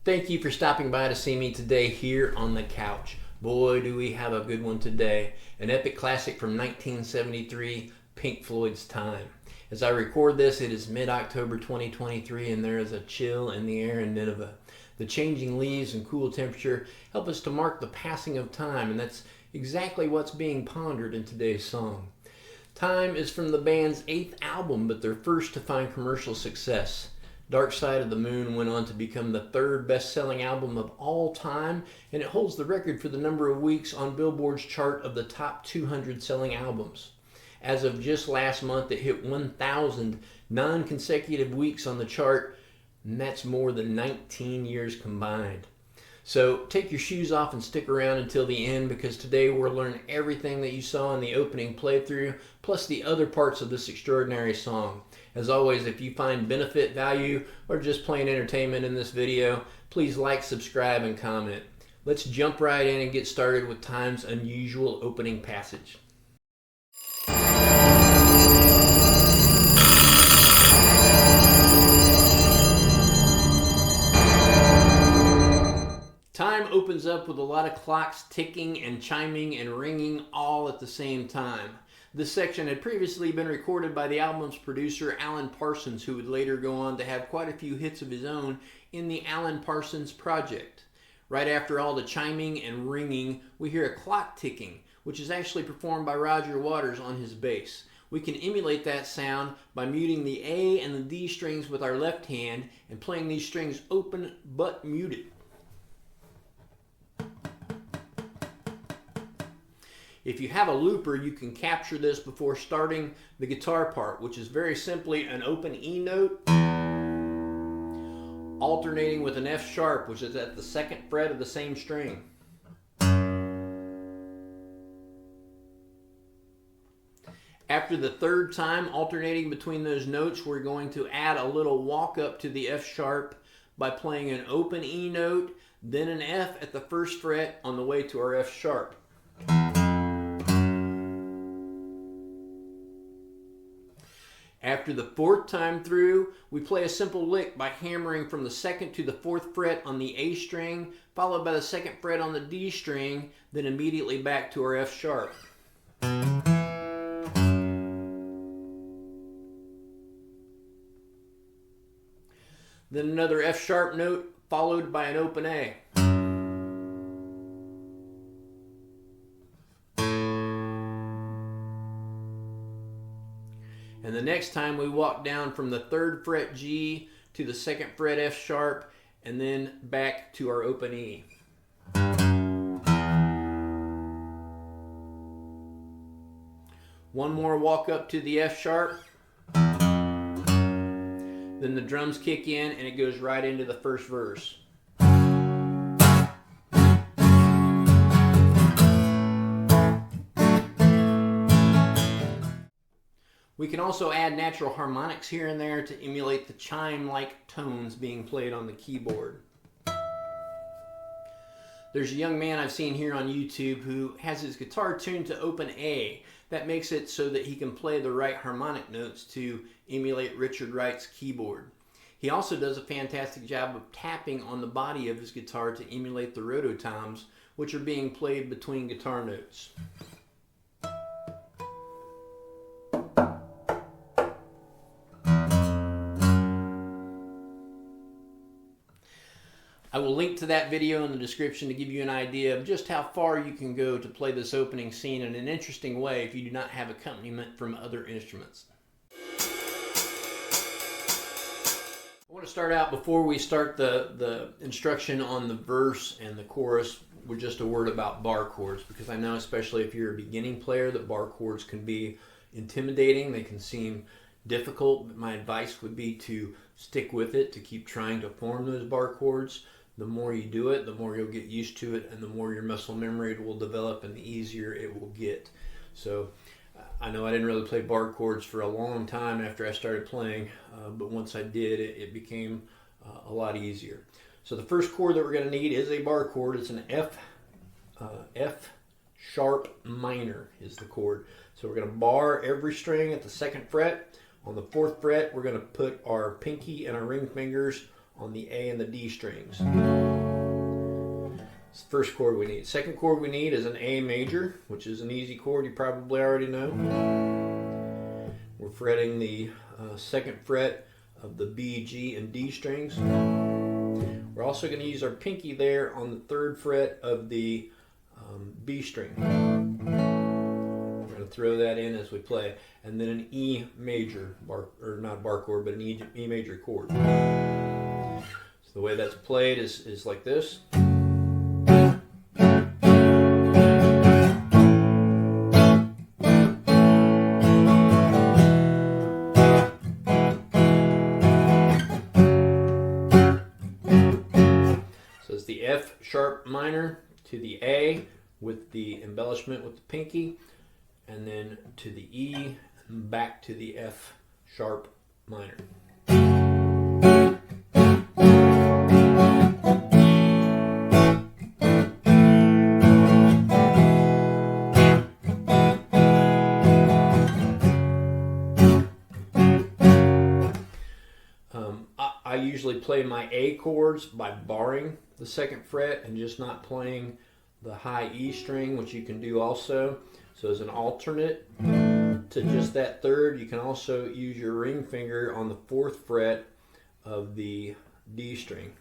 Thank you for stopping by to see me today here on the couch. Boy, do we have a good one today. An epic classic from 1973, Pink Floyd's Time. As I record this, it is mid-October 2023 and there is a chill in the air in Nineveh. The changing leaves and cool temperature help us to mark the passing of time, and that's exactly what's being pondered in today's song. Time is from the band's 8th album, but their first to find commercial success. Dark Side of the Moon went on to become the 3rd best-selling album of all time, and it holds the record for the number of weeks on Billboard's chart of the top 200 selling albums. As of just last month, it hit 1,000 non-consecutive weeks on the chart, and that's more than 19 years combined. So take your shoes off and stick around until the end, because today we'll learn everything that you saw in the opening playthrough, plus the other parts of this extraordinary song. As always, if you find benefit, value, or just plain entertainment in this video, please like, subscribe, and comment. Let's jump right in and get started with Time's unusual opening passage. Time opens up with a lot of clocks ticking and chiming and ringing all at the same time. This section had previously been recorded by the album's producer Alan Parsons, who would later go on to have quite a few hits of his own in the Alan Parsons Project. Right after all the chiming and ringing, we hear a clock ticking, which is actually performed by Roger Waters on his bass. We can emulate that sound by muting the A and the D strings with our left hand and playing these strings open but muted. If you have a looper, you can capture this before starting the guitar part, which is very simply an open E note alternating with an F sharp, which is at the 2nd fret of the same string. After the 3rd time alternating between those notes, we're going to add a little walk up to the F sharp by playing an open E note, then an F at the 1st fret on the way to our F sharp. After the 4th time through, we play a simple lick by hammering from the 2nd to the 4th fret on the A string, followed by the 2nd fret on the D string, then immediately back to our F sharp. Then another F sharp note, followed by an open A. And the next time we walk down from the 3rd fret G to the 2nd fret F sharp, and then back to our open E. One more walk up to the F sharp. Then the drums kick in and it goes right into the 1st verse. We can also add natural harmonics here and there to emulate the chime-like tones being played on the keyboard. There's a young man I've seen here on YouTube who has his guitar tuned to open A. That makes it so that he can play the right harmonic notes to emulate Richard Wright's keyboard. He also does a fantastic job of tapping on the body of his guitar to emulate the rototoms, which are being played between guitar notes. I will link to that video in the description to give you an idea of just how far you can go to play this opening scene in an interesting way if you do not have accompaniment from other instruments. I want to start out, before we start the instruction on the verse and the chorus, with just a word about bar chords, because I know, especially if you're a beginning player, that bar chords can be intimidating. They can seem difficult, but my advice would be to stick with it, to keep trying to form those bar chords. The more you do it, the more you'll get used to it, and the more your muscle memory will develop, and the easier it will get. So I know I didn't really play bar chords for a long time after I started playing, but once I did, it became a lot easier. So the first chord that we're going to need is a bar chord. It's an F sharp minor is the chord. So we're going to bar every string at the 2nd fret. On the 4th fret, we're going to put our pinky and our ring fingers on the A and the D strings. It's the first chord we need. Second chord we need is an A major, which is an easy chord you probably already know. We're fretting the 2nd fret of the B, G, and D strings. We're also going to use our pinky there on the 3rd fret of the B string. We're going to throw that in as we play. And then an E major, not bar chord, but an E major chord. So the way that's played is like this. So it's the F sharp minor to the A with the embellishment with the pinky, and then to the E, and back to the F sharp minor. I usually play my A chords by barring the 2nd fret and just not playing the high E string, which you can do also. So as an alternate to just that 3rd, you can also use your ring finger on the 4th fret of the D string.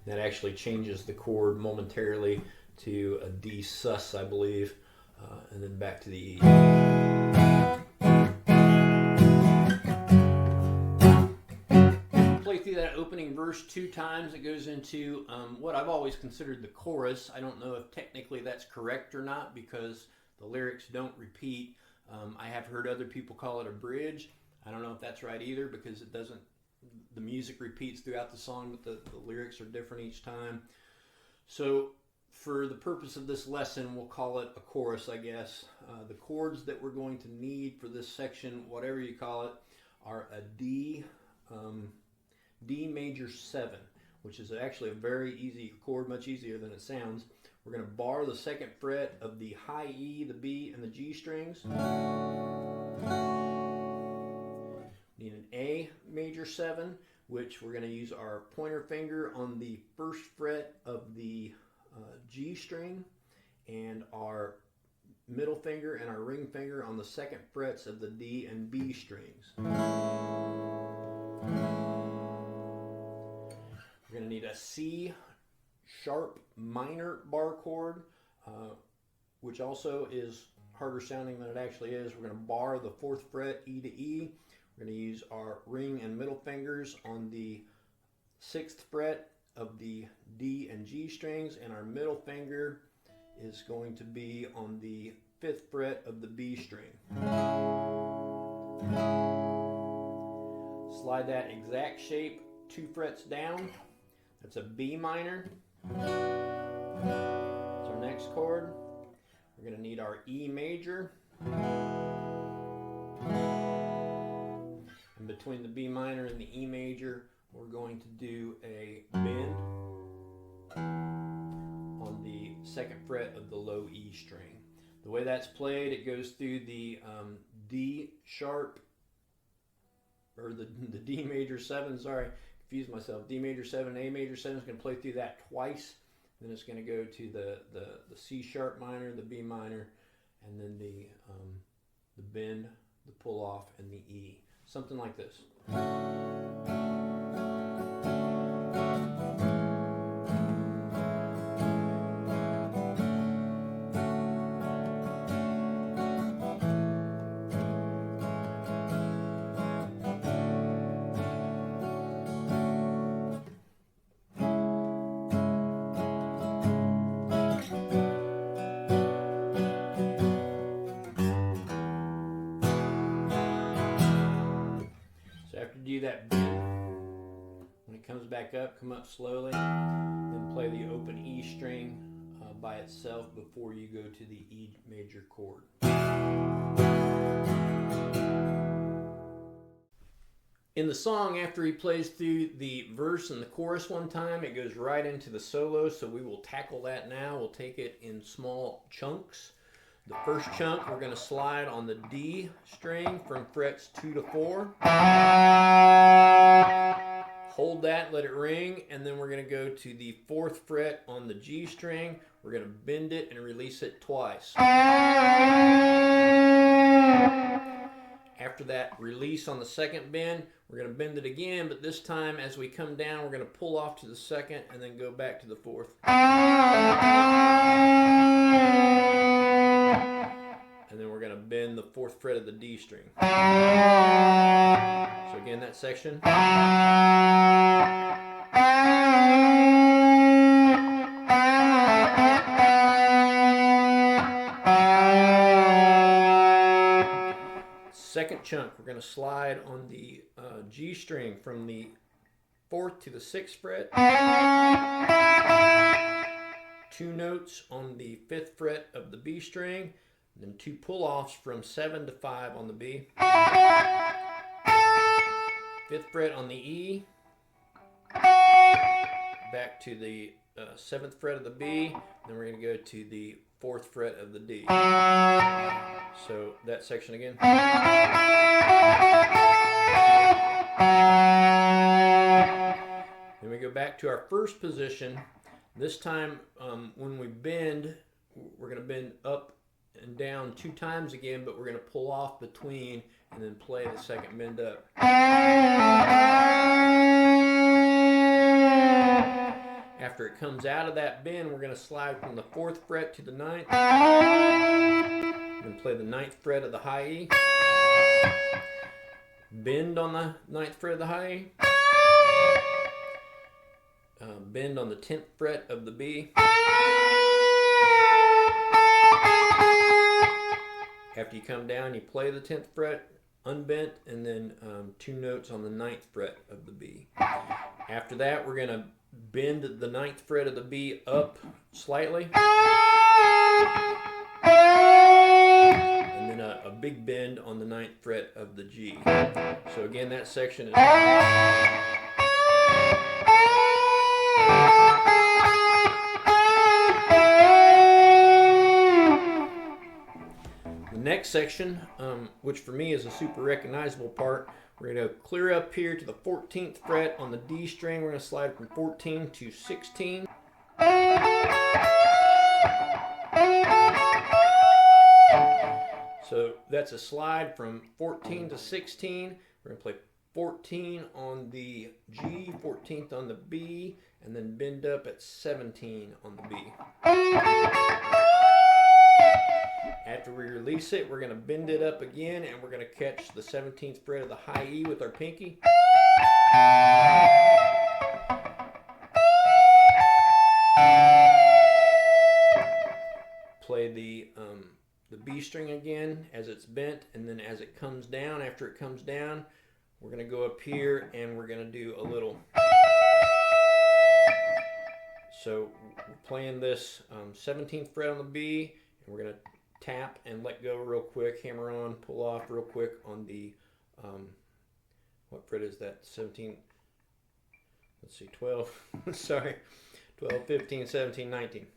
That actually changes the chord momentarily to a D sus, I believe, and then back to the E. Through that opening verse 2 times. It goes into what I've always considered the chorus. I don't know if technically that's correct or not, because the lyrics don't repeat. I have heard other people call it a bridge. I don't know if that's right either, because it doesn't, the music repeats throughout the song, but the lyrics are different each time. So for the purpose of this lesson, we'll call it a chorus, I guess. The chords that we're going to need for this section, whatever you call it, are a D major 7, which is actually a very easy chord, much easier than it sounds. We're going to bar the 2nd fret of the high E, the B, and the G strings. Need an A major 7, which we're going to use our pointer finger on the 1st fret of the G string, and our middle finger and our ring finger on the 2nd frets of the D and B strings. We're going to need a C sharp minor bar chord, which also is harder sounding than it actually is. We're going to bar the 4th fret, E to E. We're going to use our ring and middle fingers on the 6th fret of the D and G strings, and our middle finger is going to be on the 5th fret of the B string. Slide that exact shape 2 frets down. That's a B minor. That's our next chord. We're going to need our E major. And between the B minor and the E major, we're going to do a bend. 2nd fret of the low E string. The way that's played, it goes through the D sharp, or the D major 7, sorry, confused myself. D major 7, A major 7 is going to play through that twice. Then it's going to go to the C sharp minor, the B minor, and then the bend, the pull off, and the E. Something like this. After you do that bend, when it comes back up, come up slowly, then play the open E string by itself before you go to the E major chord. In the song, after he plays through the verse and the chorus one time, it goes right into the solo, so we will tackle that now. We'll take it in small chunks. The first chunk, we're going to slide on the D string from frets 2 to 4. Hold that, let it ring, and then we're going to go to the 4th fret on the G string. We're going to bend it and release it twice. After that release on the 2nd bend, we're going to bend it again, but this time as we come down, we're going to pull off to the 2nd and then go back to the 4th. And then we're going to bend the 4th fret of the D string. So again, that section. Second chunk, we're going to slide on the G string from the 4th to the 6th fret. 2 notes on the 5th fret of the B string. Then 2 pull-offs from 7 to 5 on the B. 5th fret on the E. Back to the 7th fret of the B. Then we're going to go to the 4th fret of the D. So that section again. Then we go back to our first position. This time when we bend, we're going to bend up and down 2 times again, but we're going to pull off between and then play the 2nd bend up. After it comes out of that bend, we're going to slide from the 4th fret to the 9th, then play the 9th fret of the high E, bend on the 9th fret of the high E, bend on the 10th fret of the B. After you come down, you play the 10th fret, unbent, and then 2 notes on the 9th fret of the B. After that, we're going to bend the 9th fret of the B up slightly. And then a big bend on the 9th fret of the G. So again, that section is... The next section, which for me is a super recognizable part, we're going to clear up here to the 14th fret on the D string. We're going to slide from 14 to 16. So that's a slide from 14 to 16. We're going to play 14 on the G, 14th on the B, and then bend up at 17 on the B. After we release it, we're going to bend it up again, and we're going to catch the 17th fret of the high E with our pinky. Play the B string again as it's bent, and then as it comes down, after it comes down, we're going to go up here and we're going to do a little... So we're playing this 17th fret on the B, and we're going to tap and let go real quick, hammer on, pull off real quick on the, what fret is that? 17, let's see, 12, sorry, 12, 15, 17, 19.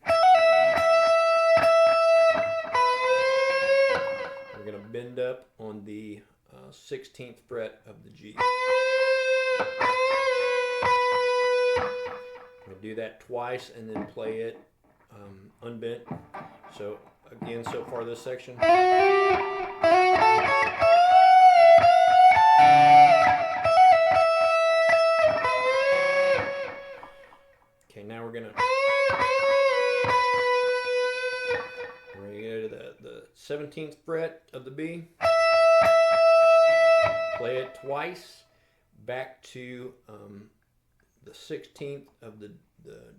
we're going to bend up on the 16th fret of the G. We'll do that twice and then play it unbent. So again, so far this section. Okay, now we're gonna go to the 17th fret of the B. Play it twice, back to the 16th of the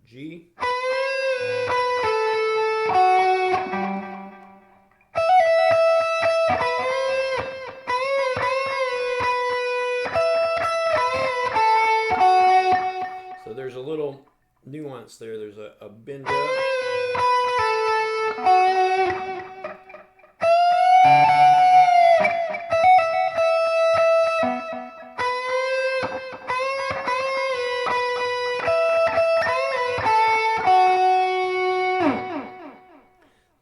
G. So there's a little nuance there. There's a bend up.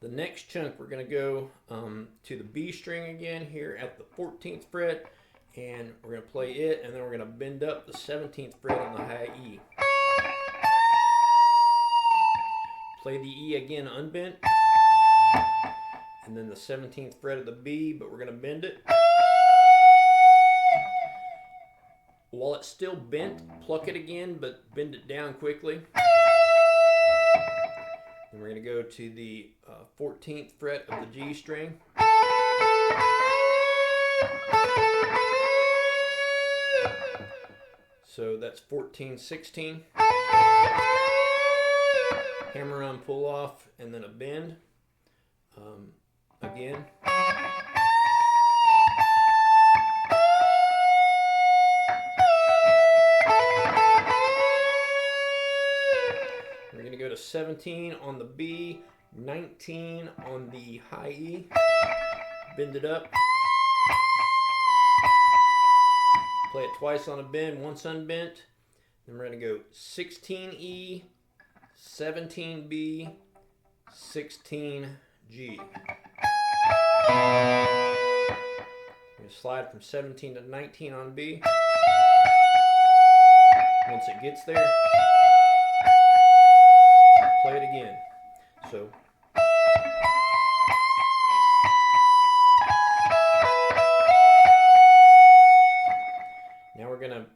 The next chunk, we're going to go to the B string again here at the 14th fret, and we're going to play it, and then we're going to bend up the 17th fret on the high E. Play the E again unbent, and then the 17th fret of the B, but we're going to bend it. While it's still bent, pluck it again, but bend it down quickly. Then we're going to go to the 14th fret of the G string. So that's 14, 16. Hammer on, pull off, and then a bend. Again. We're going to go to 17 on the B, 19 on the high E, bend it up, play it twice on a bend, once unbent, then we're going to go 16E, 17B, 16G. We're going to slide from 17 to 19 on B. Once it gets there, play it again. So now we're going to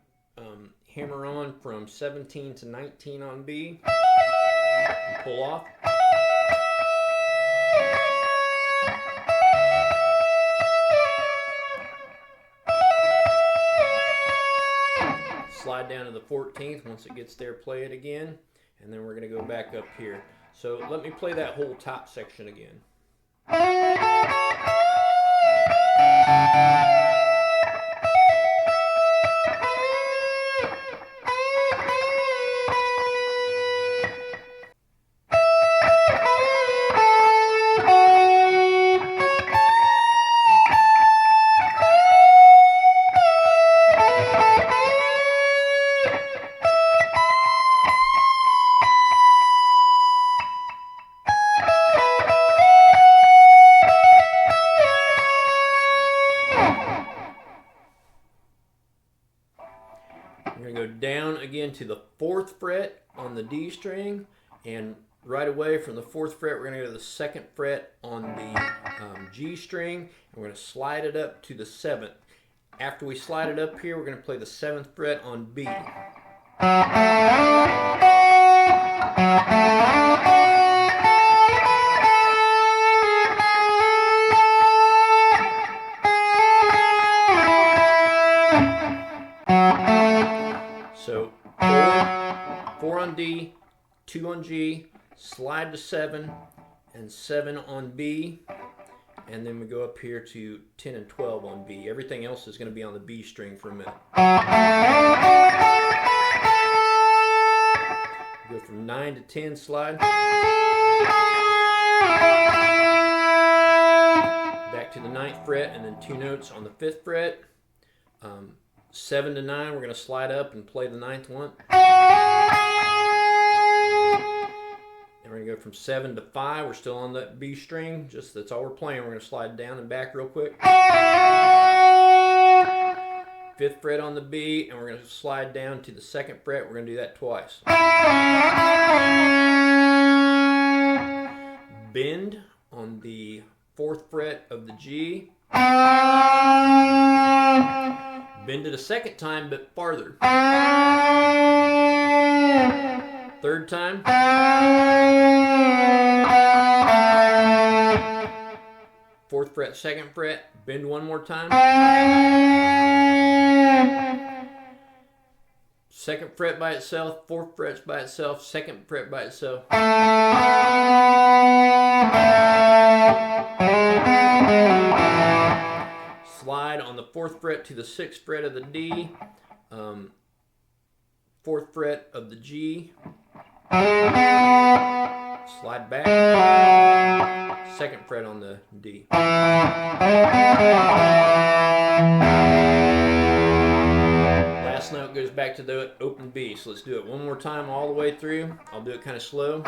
hammer on from 17 to 19 on B and pull off. Slide down to the 14th. Once it gets there, play it again. And then we're going to go back up here. So let me play that whole top section again. We're going to go down again to the 4th fret on the D string, and right away from the 4th fret we're going to go to the 2nd fret on the G string, and we're going to slide it up to the 7th. After we slide it up here, we're going to play the 7th fret on B. So 4 on D, 2 on G, slide to 7, and 7 on B, and then we go up here to 10 and 12 on B. Everything else is going to be on the B string for a minute. Go from 9 to 10, slide. Back to the 9th fret, and then 2 notes on the 5th fret. 7 to 9, we're going to slide up and play the 9th one. And we're going to go went from 7 to 5. We're still on that B string. Just that's all we're playing. We're going to slide down and back real quick. 5th fret on the B, and we're going to slide down to the 2nd fret. We're going to do that twice. Bend on the 4th fret of the G. Bend it a 2nd time, but farther. 3rd time. 4th fret, 2nd fret. Bend one more time. 2nd fret by itself, 4th fret by itself, 2nd fret by itself. Slide on the 4th fret to the 6th fret of the D, 4th fret of the G, slide back, 2nd fret on the D. Last note goes back to the open B, so let's do it one more time all the way through. I'll do it kind of slow.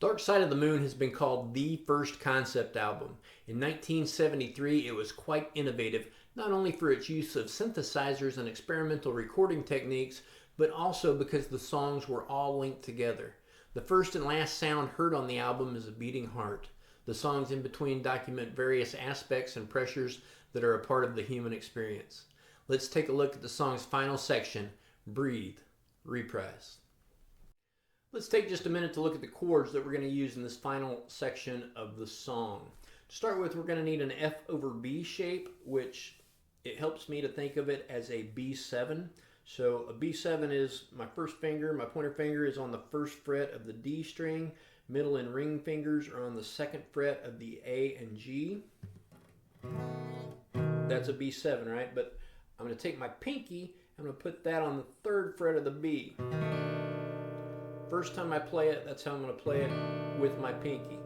Dark Side of the Moon has been called the first concept album. In 1973, it was quite innovative, not only for its use of synthesizers and experimental recording techniques, but also because the songs were all linked together. The first and last sound heard on the album is a beating heart. The songs in between document various aspects and pressures that are a part of the human experience. Let's take a look at the song's final section, Breathe, Reprise. Let's take just a minute to look at the chords that we're going to use in this final section of the song. To start with, we're going to need an F over B shape, which it helps me to think of it as a B7. So a B7 is my first finger, my pointer finger is on the first fret of the D string, middle and ring fingers are on the second fret of the A and G. That's a B7, right? But I'm going to take my pinky, I'm going to put that on the third fret of the B. First time I play it, that's how I'm going to play it with my pinky.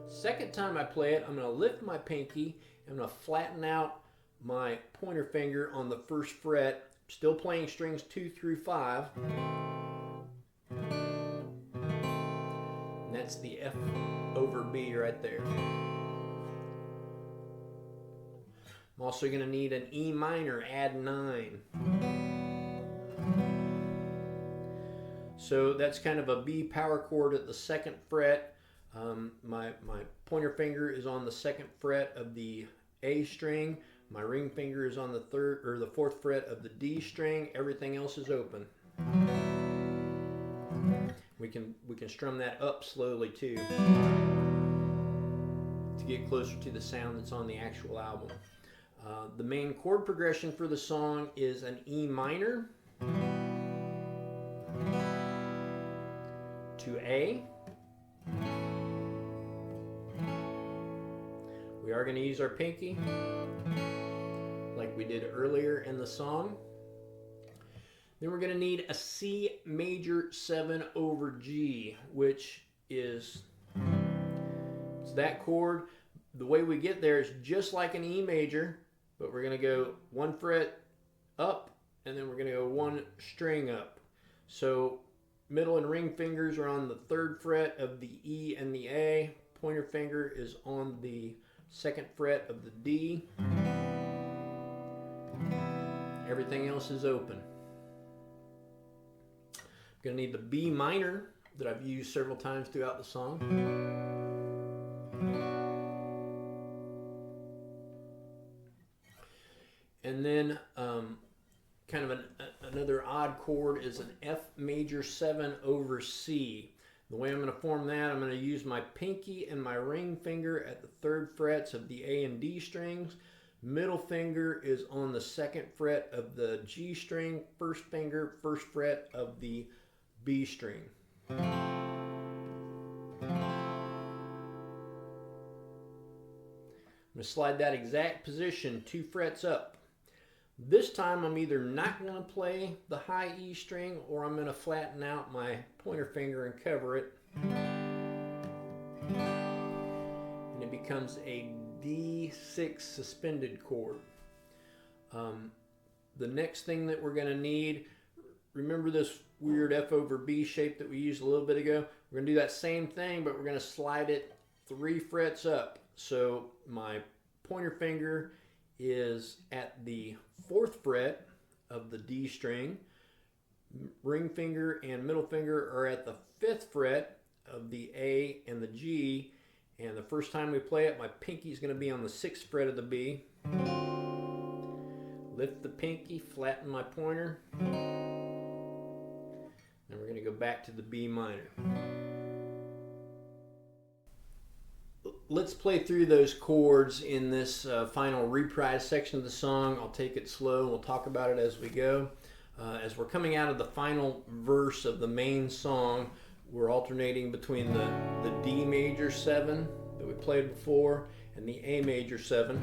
Second time I play it, I'm going to lift my pinky, I'm going to flatten out my pointer finger on the first fret, still playing strings 2 through 5. And that's the F over B right there. I'm also going to need an E minor, add 9. So that's kind of a B power chord at the second fret. My pointer finger is on the second fret of the A string. My ring finger is on the third or the fourth fret of the D string. Everything else is open. We can strum that up slowly too to get closer to the sound that's on the actual album. The main chord progression for the song is an E minor to to A. We are going to use our pinky like we did earlier in the song. Then we're going to need a C major 7 over G, which is it's that chord. The way we get there is just like an E major, but we're going to go 1 fret up, and then we're going to go 1 string up. So middle and ring fingers are on the 3rd fret of the E and the A. Pointer finger is on the 2nd fret of the D. Everything else is open. I'm going to need the B minor that I've used several times throughout the song. And then kind of another odd chord is an F major 7 over C. The way I'm going to form that, I'm going to use my pinky and my ring finger at the 3rd frets of the A and D strings. Middle finger is on the 2nd fret of the G string. First finger, 1st fret of the B string. I'm going to slide that exact position 2 frets up. This time I'm either not going to play the high E string, or I'm going to flatten out my pointer finger and cover it. And it becomes a D6 suspended chord. The next thing that we're going to need, remember this weird F over B shape that we used a little bit ago? We're going to do that same thing, but we're going to slide it 3 frets up. So my pointer finger is at the 4th fret of the D string. Ring finger and middle finger are at the 5th fret of the A and the G. And the first time we play it, my pinky is going to be on the 6th fret of the B. Lift the pinky, flatten my pointer. And we're going to go back to the B minor. Let's play through those chords in this final reprise section of the song. I'll take it slow and we'll talk about it as we go. As we're coming out of the final verse of the main song, we're alternating between the D major 7 that we played before and the A major 7.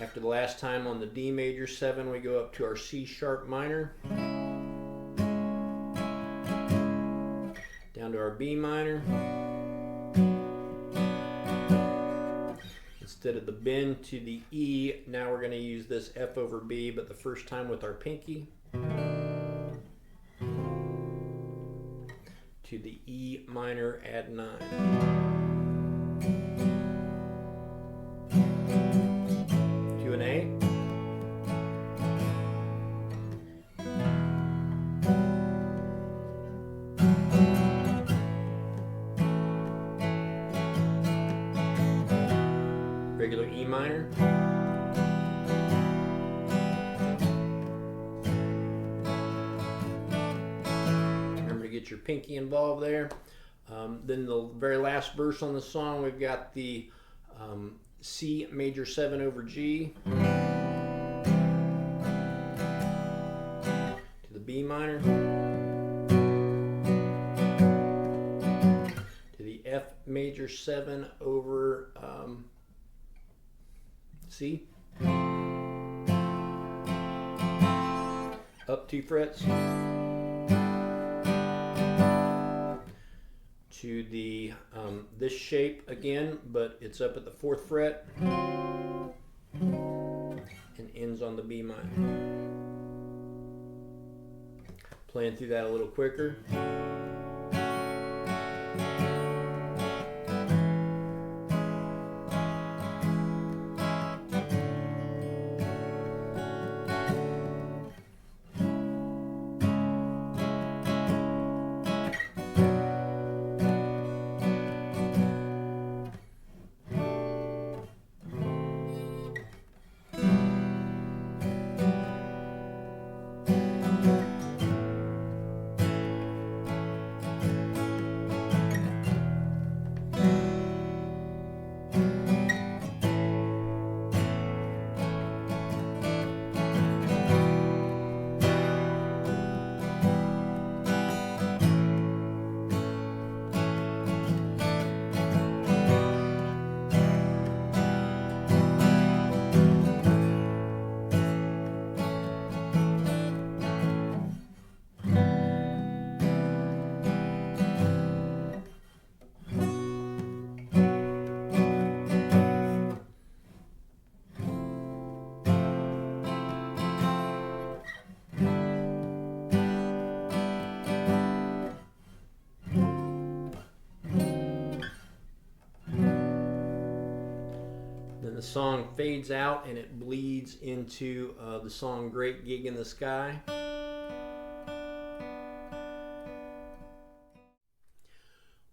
After the last time on the D major 7, we go up to our C sharp minor, down to our B minor. Instead of the bend to the E, now we're going to use this F over B, but the first time with our pinky. To the E minor, add 9. To an A. Regular E minor. Remember to get your pinky involved there. Then the very last verse on the song, we've got the C major 7 over G to the B minor to the F major 7 over C, up 2 frets to the this shape again, but it's up at the 4th fret and ends on the B minor. Playing through that a little quicker. The song fades out and it bleeds into the song Great Gig in the Sky.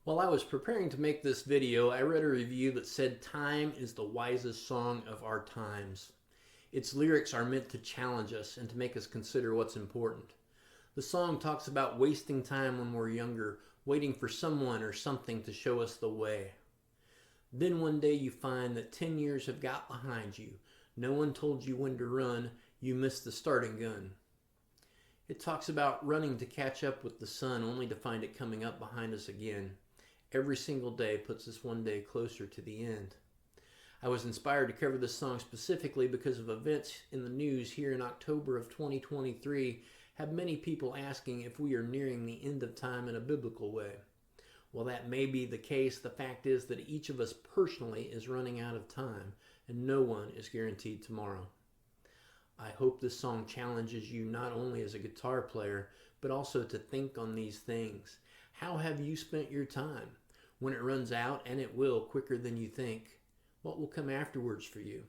While I was preparing to make this video, I read a review that said time is the wisest song of our times. Its lyrics are meant to challenge us and to make us consider what's important. The song talks about wasting time when we're younger, waiting for someone or something to show us the way. Then one day you find that 10 years have got behind you. No one told you when to run, you missed the starting gun. It talks about running to catch up with the sun only to find it coming up behind us again. Every single day puts us one day closer to the end. I was inspired to cover this song specifically because of events in the news here in October of 2023 have many people asking if we are nearing the end of time in a biblical way. While that may be the case, the fact is that each of us personally is running out of time, and no one is guaranteed tomorrow. I hope this song challenges you not only as a guitar player, but also to think on these things. How have you spent your time? When it runs out, and it will quicker than you think, what will come afterwards for you?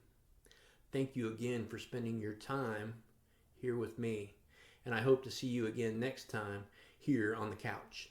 Thank you again for spending your time here with me, and I hope to see you again next time here on the couch.